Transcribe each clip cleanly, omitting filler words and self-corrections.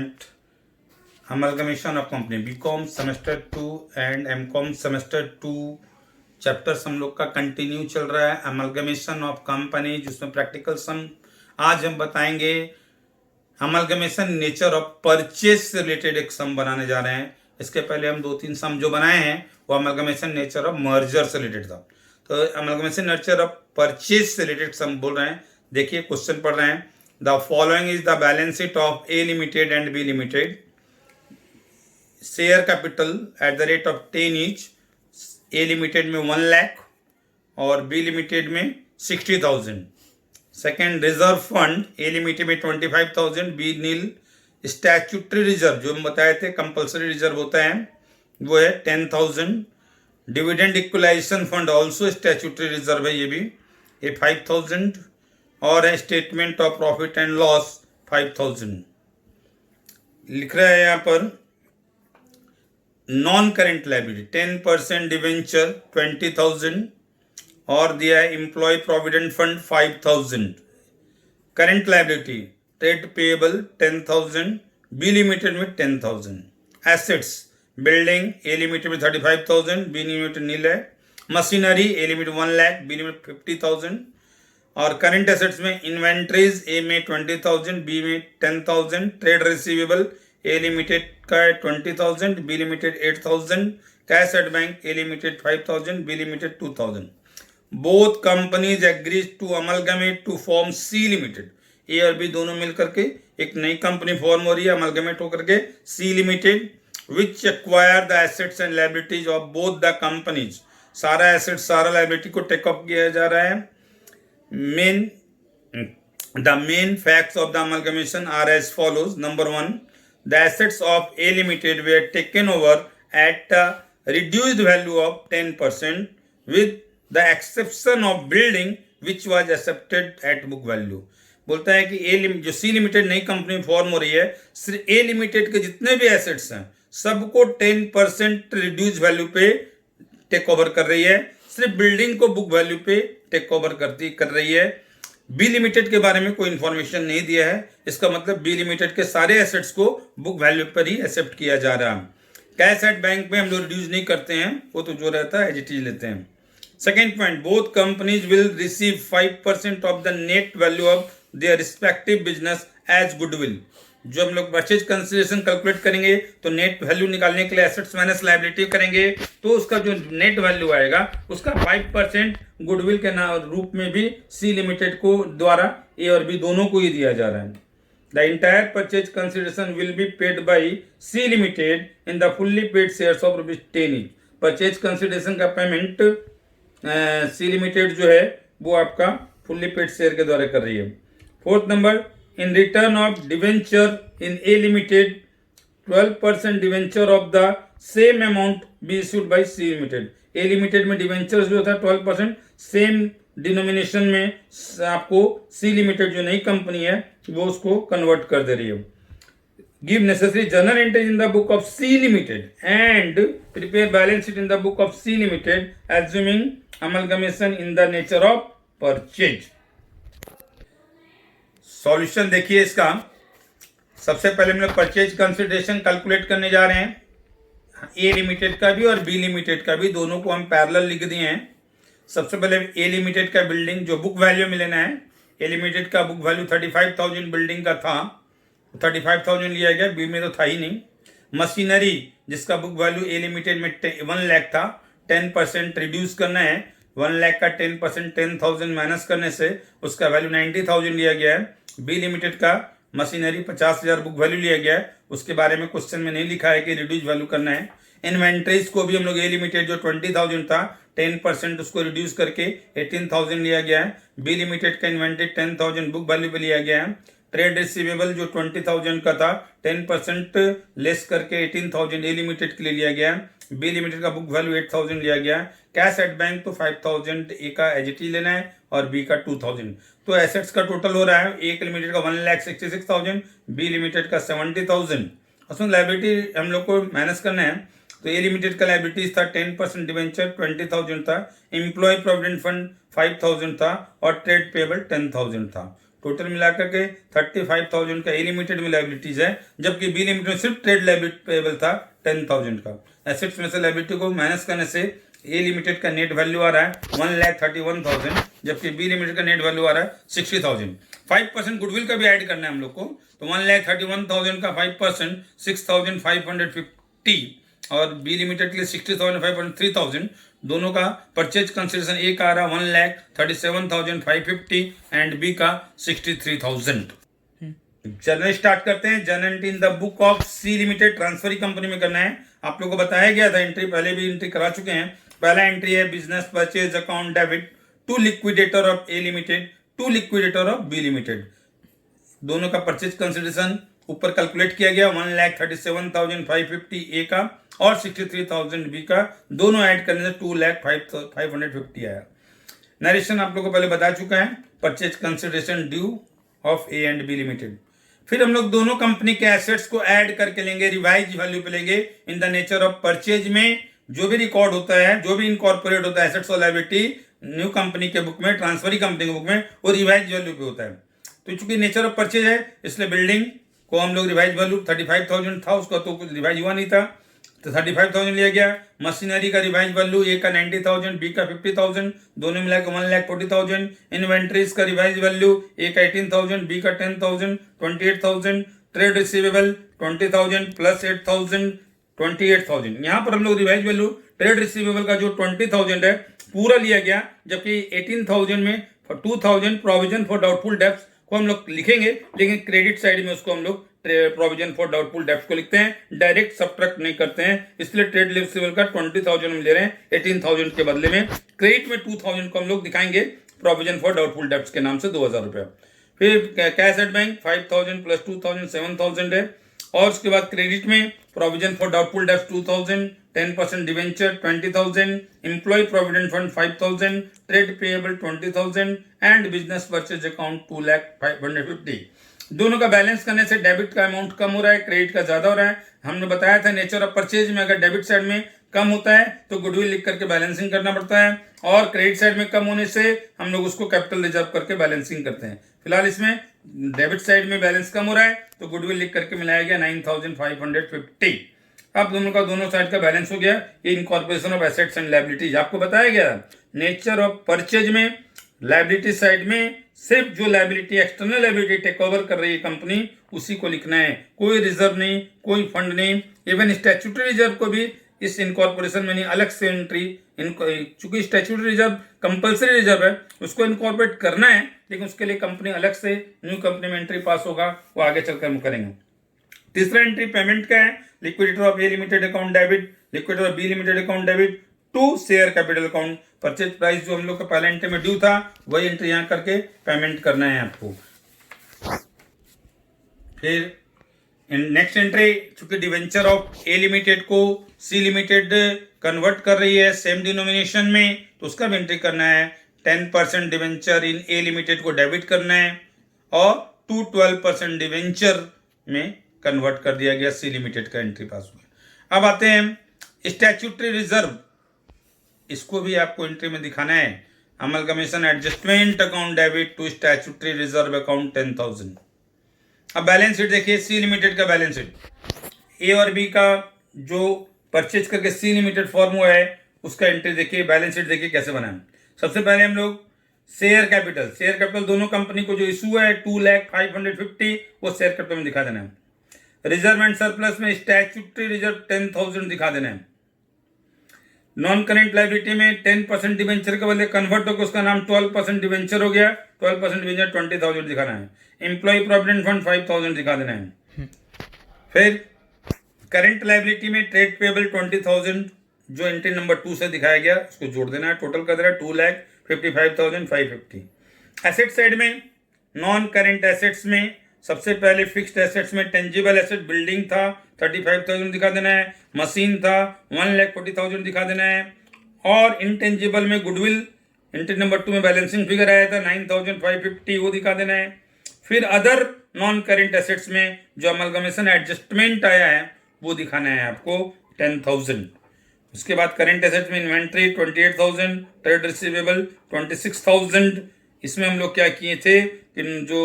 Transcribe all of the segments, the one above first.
Eight amalgamation of company, BCom semester 2 and MCom semester 2 chapters हम लोग का continue चल रहा है, अमलगमेशन ऑफ कंपनी, जिसमें प्रैक्टिकल सम आज हम बताएंगे। अमलगमेशन नेचर ऑफ परचेज से रिलेटेड एक सम बनाने जा रहे हैं। इसके पहले हम 2-3 सम जो बनाए हैं वो अमलगमेशन नेचर ऑफ मर्जर से रिलेटेड था। तो अमलगमेशन नेचर ऑफ परचेज से रिलेटेड सम बोल रहे हैं। देखिए क्वेश्चन पढ़ रहे हैं। The following is the balance sheet of A limited and B limited. Share capital at the rate of 10 each. A limited में 1 लाख और बी लिमिटेड में 60,000। Second, reserve fund A limited में 25,000, बी नील। स्टैच्यूटरी रिजर्व जो हम बताए थे compulsory reserve होता है वो है 10,000। Dividend equalization fund also statutory reserve है, ये 5,000 और है statement of profit and loss 5,000। लिख रहा है यहाँ पर नॉन करेंट लाइबिलिटी 10% डिवेंचर 20,000 और दिया है employ provident fund 5,000। Current liability trade payable 10,000, B limited में 10,000। एसेट्स बिल्डिंग ए लिमिटेड में 35,000, बी लिमिटेड नील है। मशीनरी ए लिमिटेड 1 लाख, बी लिमिटेड 50,000। और करेंट एसेट्स में इन्वेंट्रीज ए में 20,000, बी में 10,000। ट्रेड रिसीवेबल ए लिमिटेड का 20,000, B limited 8,000। Cash at bank A limited 5,000, B limited 2,000। Both companies agrees to amalgamate to form C limited. A और B दोनों मिलकर के एक नई कंपनी फॉर्म हो रही है अमलगमेट होकर के, C limited, which acquire the assets and liabilities of both the companies. सारा एसेट सारा लायबिलिटी को टेक अप किया जा रहा है। The main facts of the amalgamation are as follows. Number 1, the assets of A Limited were taken over at a reduced value of 10% with the exception of building which was accepted at book value. बोलता है कि जो सी limited नई company form हो रही है, सिर्फ ए limited के जितने भी एसेट्स हैं सबको 10% रिड्यूस वैल्यू पे टेक ओवर कर रही है। सिर्फ बिल्डिंग को बुक वैल्यू पे टेक ओवर कर रही है। बी लिमिटेड के बारे में कोई इंफॉर्मेशन नहीं दिया है। इसका मतलब बी लिमिटेड के सारे एसेट्स को बुक वैल्यू पर ही एक्सेप्ट किया जा रहा है। कैश एट बैंक में हम लोग रिड्यूस नहीं करते हैं, वो तो जो रहता है एज लेते हैं। Second point, both companies will receive 5% of the net value of their respective business as goodwill. जो हम लोग परचेज कंसिडरेशन कैलकुलेट करेंगे तो नेट वैल्यू निकालने के लिए एसेट्स माइनस लायबिलिटी करेंगे तो उसका जो नेट वैल्यू आएगा उसका 5% गुडविल के रूप में भी सी लिमिटेड को द्वारा ए और बी दोनों को ही दिया जा रहा है। The entire purchase consideration will be paid by C limited in the fully paid shares of ₹10 each. Purchase consideration का पेमेंट सी लिमिटेड जो है वो आपका फुल्ली पेड शेयर के द्वारा कर रही है। Fourth number, in return of debenture in A Limited, 12% debenture of the same amount be issued by C Limited. A Limited में डिवेंचर्स जो था 12% सेम डिनोमिनेशन में आपको C Limited जो नई कंपनी है वो उसको कन्वर्ट कर दे रही है। Give necessary journal entries in the book of C Limited and prepare balance sheet in the book of C Limited assuming amalgamation in the nature of purchase. Solution देखिए इसका। सबसे पहले हम लोग परचेज कंसिडरेशन कैलकुलेट करने जा रहे हैं। ए लिमिटेड का भी और बी लिमिटेड का भी दोनों को हम पैरेलल लिख दिए हैं। सबसे पहले ए लिमिटेड का बिल्डिंग जो बुक वैल्यू में लेना है। ए लिमिटेड का बुक वैल्यू 35,000 बिल्डिंग का था, 35,000 लिया गया, बी में तो था ही नहीं। मशीनरी जिसका बुक वैल्यू ए लिमिटेड में 1 लाख था, 10% रिड्यूस करना है। 1 लाख का 10% 10,000 माइनस करने से उसका वैल्यू 90,000 लिया गया है। बी लिमिटेड का मशीनरी 50,000 बुक वैल्यू लिया गया है, उसके बारे में क्वेश्चन में नहीं लिखा है कि रिड्यूस वैल्यू करना है। इन्वेंट्रीज को भी हम लोग ए लिमिटेड जो 20,000 था 10% उसको रिड्यूस करके 18,000 लिया गया है। बी लिमिटेड का इन्वेंट्री 10,000 बुक वैल्यू पे लिया गया है। ट्रेड रिसीवेबल जो 20,000 का था 10% लेस करके 18,000 ए लिमिटेड के लिए लिया गया है। बी लिमिटेड का बुक वैल्यू 8,000 लिया गया है। कैश एट बैंक तो 5,000 ए का एजिटी लेना है और बी का 2,000। तो एसेट्स का टोटल हो रहा है ए लिमिटेड का 1,66,000, बी लिमिटेड का 70,000। उसमें लाइबिलिटी हम लोग को माइनस करना है तो ए लिमिटेड का लाइबिलिटीज था 10% डिवेंचर 20,000 था, एम्प्लॉय प्रोविडेंट फंड 5,000 था और ट्रेड पेबल 10,000 था। टोटल मिलाकर के 35,000 का ए लिमिटेड में लाइबिलिटीज है, जबकि बी लिमिटेड में सिर्फ ट्रेड लाइबिलिटी पेबल था 10,000 का। एसेट्स में से लाइबिलिटी को माइनस करने से ए लिमिटेड का नेट वैल्यू आ रहा है 1,31,000, जबकि बी लिमिटेड का नेट वैल्यू आ रहा है 60,000। 5% गुडविल का भी ऐड करना है हम लोग को, तो 1,31,000 का 5% 6,550 और बी लिमिटेड के लिए 60,500 3,000, दोनों का परचेज कंसिडरेशन ए का आ रहा 1,37,550 एंड बी का 63,000। जर्नल स्टार्ट करते हैं। Journal entry in the book of C limited transferee company में करना है। आप लोगों को बताया गया था, एंट्री पहले भी एंट्री करा चुके हैं। पहला एंट्री है business purchase account debit to liquidator of A limited to liquidator of B limited. दोनों का परचेज कंसिडरेशन ऊपर कैलकुलेट किया गया 1,37,550 ए का और 63,000 बी का, दोनों ऐड करने से 2,05,550 आया। नरेशन आप लोगों को पहले बता चुका है, purchase consideration due of A and B limited. फिर हम लोग दोनों कंपनी के एसेट्स को ऐड करके लेंगे, रिवाइज वैल्यू पे लेंगे। In the nature of purchase में जो भी रिकॉर्ड होता है, जो भी इनकॉर्पोरेट होता है एसेट्स और लायबिलिटी न्यू कंपनी के बुक में, ट्रांसफरी कंपनी के बुक में, वो रिवाइज वैल्यू पे होता है। तो चूंकि नेचर ऑफ परचेज है, इसलिए बिल्डिंग को हम लोग रिवाइज वैल्यू 35,000 था, उसका तो कुछ रिवाइज हुआ नहीं था, तो 35,000 लिया गया। मशीनरी का रिवाइज वैल्यू ए का 90,000, बी का 50,000, दोनों मिलाकर 1,40,000। इन्वेंट्रीज का रिवाइज वैल्यू ए का 18,000, बी का 10,000, 28,000। Trade receivable 20,000 plus 8,000, 28,000। यहाँ पर हम लोग रिवाइज वैल्यू ट्रेड रिसीवेबल का जो 20,000 है पूरा लिया गया, जबकि 18,000 में 2,000 प्रोविजन फॉर डाउटफुल डेब्ट्स को हम लोग लिखेंगे, लेकिन क्रेडिट साइड में उसको हम लोग प्रोविजन फॉर डाउटफुल डेब्ट्स को लिखते हैं, डायरेक्ट सब्ट्रैक्ट नहीं करते हैं। इसलिए ट्रेड रिसीवेबल का 20,000 हम ले रहे हैं 18,000 के बदले में। क्रेडिट में 2,000 को हम लोग दिखाएंगे प्रोविजन फॉर डाउटफुल डेब्ट्स के नाम से 2,000 रुपया। फिर कैश एट बैंक 5,000 प्लस 2,000 7,000 है। और उसके बाद क्रेडिट में provision for doubtful debts 2,000, 10% debenture 20,000, employ provident fund 5,000, trade payable 20,000 and business purchase account 2,05,550। दोनों का बैलेंस करने से डेबिट का अमाउंट कम हो रहा है, क्रेडिट का ज्यादा हो रहा है। हमने बताया था नेचर ऑफ परचेज में अगर डेबिट साइड में कम होता है तो गुडविल लिख करके बैलेंसिंग करना पड़ता है, और क्रेडिट साइड में कम होने से हम लोग उसको कैपिटल रिजर्व करके बैलेंसिंग करते हैं। फिलहाल इसमें डेबिट साइड में बैलेंस कम हो रहा है तो गुडविल लिख करके मिलाया गया 9,550। अब दोनों का दोनों साइड का बैलेंस हो गया। ये incorporation of assets and liabilities आपको बताया गया। नेचर ऑफ परचेज में लायबिलिटी साइड में सिर्फ जो liability external liability take over कर रही है कंपनी, उसी को लिखना है, कोई रिजर्व नहीं, कोई फंड नहीं। इवन स्टैट्यूटरी रिजर्व को भी इस इनकॉर्पोरेशन में नहीं, अलग से एंट्री, चूंकि स्टैट्यूटरी रिजर्व कंपल्सरी रिजर्व है, उसको इनकॉर्पोरेट करना है, लेकिन उसके लिए कंपनी अलग से न्यू कंपनी में एंट्री पास होगा, वो आगे चलकर हम करेंगे। तीसरा एंट्री पेमेंट का है, liquidator of A limited account debit, liquidator of B limited account debit to share capital account. Purchase price जो हम लोग का पहला एंट्री में ड्यू था, वही एंट्री यहाँ करके पेमेंट करना है आपको। फिर नेक्स्ट एंट्री, चूंकि डिवेंचर ऑफ ए लिमिटेड को सी लिमिटेड कन्वर्ट कर रही है सेम डिनोमिनेशन में, तो उसका भी एंट्री करना है। 10% डिवेंचर इन ए लिमिटेड को डेबिट करना है और 12% डिवेंचर में कन्वर्ट कर दिया गया, सी लिमिटेड का एंट्री पास हुआ। अब आते हैं स्टैट्यूटरी रिजर्व, इसको भी आपको एंट्री में दिखाना है। Amalgamation adjustment account debit to statutory reserve account 10,000। अब बैलेंस शीट देखिए, सी लिमिटेड का बैलेंस शीट, ए और बी का जो परचेज करके सी लिमिटेड फॉर्म हुआ है उसका एंट्री देखिए, बैलेंस शीट देखिए कैसे बनाए। सबसे पहले हम लोग शेयर कैपिटल दोनों कंपनी को जो इशू है 2,05,550 वो शेयर कैपिटल में दिखा देना है। रिजर्व एंड सरप्लस में स्टैट्यूटरी रिजर्व 10,000 दिखा देना है। नॉन करेंट लायबिलिटी में 10% डिवेंचर के बदले कन्वर्ट होकर उसका नाम 12% डिवेंचर हो गया, 12% डिवेंचर 20,000 दिखाना है। एम्प्लॉय प्रोविडेंट फंड 5,000 दिखा देना है। फिर करंट लायबिलिटी में ट्रेड पेएबल 20,000 जो एंट्री नंबर 2 से दिखाया गया उसको जोड़ देना है, टोटल कर देना है 2,55,550। एसेट साइड में नॉन करेंट एसेट्स में सबसे पहले फिक्स्ड एसेट्स में टेंजिबल एसेट बिल्डिंग था 35,000 दिखा देना है, मशीन था 1,40,000 दिखा देना है, और इंटेंजिबल में गुडविल एंट्री नंबर 2 में बैलेंसिंग फिगर आया था 9,550 वो दिखा देना है। फिर अदर नॉन करेंट एसेट्स में जो अमलगमेशन एडजस्टमेंट आया है वो दिखाना है आपको 10,000। उसके बाद करेंट एसेट्स में इन्वेंट्री 28,000, ट्रेड रिसीवेबल 26,000, इसमें हम लोग क्या किए थे कि जो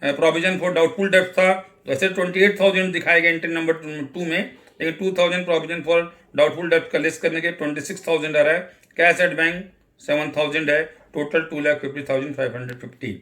प्रोविजन फॉर डाउटफुल डेब्ट था, वैसे 28,000 दिखाए गए एंट्री नंबर 2 में, लेकिन 2,000 प्रोविजन फॉर डाउटफुल डेब्ट का लेस करने के 26,000 आ रहा है। कैश एट बैंक 7,000 है, टोटल 2,50,550।